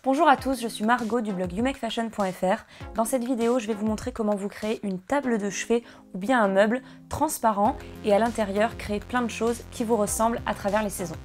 Bonjour à tous, je suis Margot du blog youmakefashion.fr. Dans cette vidéo, je vais vous montrer comment vous créer une table de chevet ou bien un meuble transparent et à l'intérieur créer plein de choses qui vous ressemblent à travers les saisons.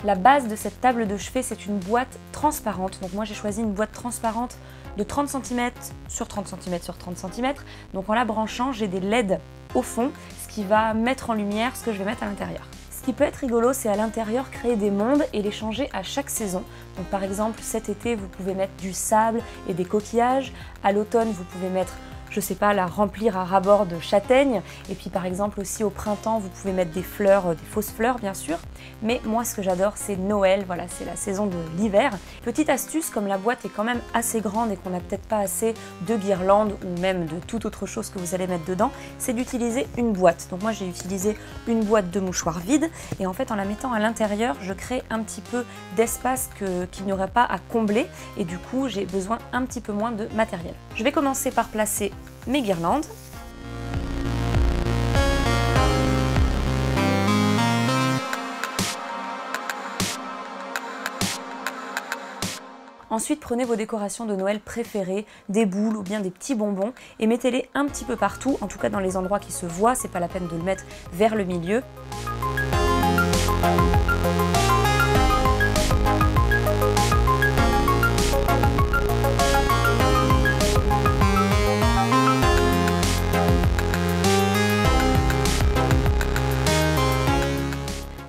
La base de cette table de chevet, c'est une boîte transparente. Donc moi j'ai choisi une boîte transparente de 30 cm sur 30 cm sur 30 cm. Donc en la branchant, j'ai des LED au fond, ce qui va mettre en lumière ce que je vais mettre à l'intérieur. Ce qui peut être rigolo, c'est à l'intérieur créer des mondes et les changer à chaque saison. Donc par exemple, cet été, vous pouvez mettre du sable et des coquillages. À l'automne, vous pouvez mettre, je sais pas, la remplir à ras-bord de châtaignes. Et puis par exemple aussi au printemps, vous pouvez mettre des fleurs, des fausses fleurs bien sûr. Mais moi ce que j'adore c'est Noël, voilà, c'est la saison de l'hiver. Petite astuce, comme la boîte est quand même assez grande et qu'on n'a peut-être pas assez de guirlandes ou même de toute autre chose que vous allez mettre dedans, c'est d'utiliser une boîte. Donc moi j'ai utilisé une boîte de mouchoirs vide et en fait en la mettant à l'intérieur, je crée un petit peu d'espace qu'il n'y aurait pas à combler et du coup j'ai besoin un petit peu moins de matériel. Je vais commencer par placer mes guirlandes. Ensuite, prenez vos décorations de Noël préférées, des boules ou bien des petits bonbons et mettez-les un petit peu partout, en tout cas dans les endroits qui se voient, c'est pas la peine de le mettre vers le milieu.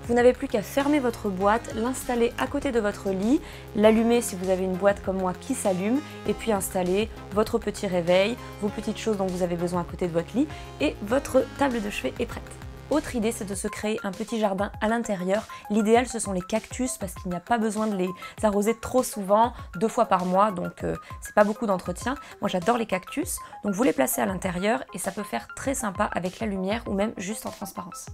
Vous n'avez plus qu'à fermer votre boîte, l'installer à côté de votre lit, l'allumer si vous avez une boîte comme moi qui s'allume, et puis installer votre petit réveil, vos petites choses dont vous avez besoin à côté de votre lit, et votre table de chevet est prête. Autre idée, c'est de se créer un petit jardin à l'intérieur. L'idéal, ce sont les cactus parce qu'il n'y a pas besoin de les arroser trop souvent, 2 fois par mois, donc c'est pas beaucoup d'entretien. Moi, j'adore les cactus, donc vous les placez à l'intérieur et ça peut faire très sympa avec la lumière ou même juste en transparence.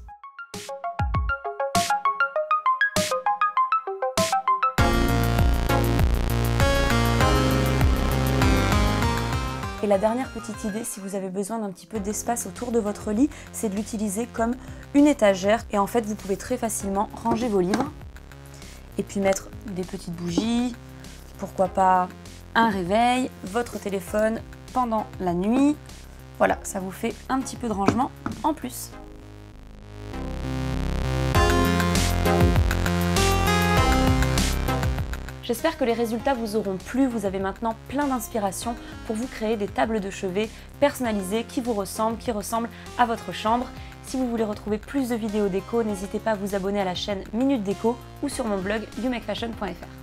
Et la dernière petite idée, si vous avez besoin d'un petit peu d'espace autour de votre lit, c'est de l'utiliser comme une étagère. Et en fait, vous pouvez très facilement ranger vos livres et puis mettre des petites bougies, pourquoi pas un réveil, votre téléphone pendant la nuit. Voilà, ça vous fait un petit peu de rangement en plus. J'espère que les résultats vous auront plu, vous avez maintenant plein d'inspiration pour vous créer des tables de chevet personnalisées qui vous ressemblent, qui ressemblent à votre chambre. Si vous voulez retrouver plus de vidéos déco, n'hésitez pas à vous abonner à la chaîne Minute Déco ou sur mon blog youmakefashion.fr.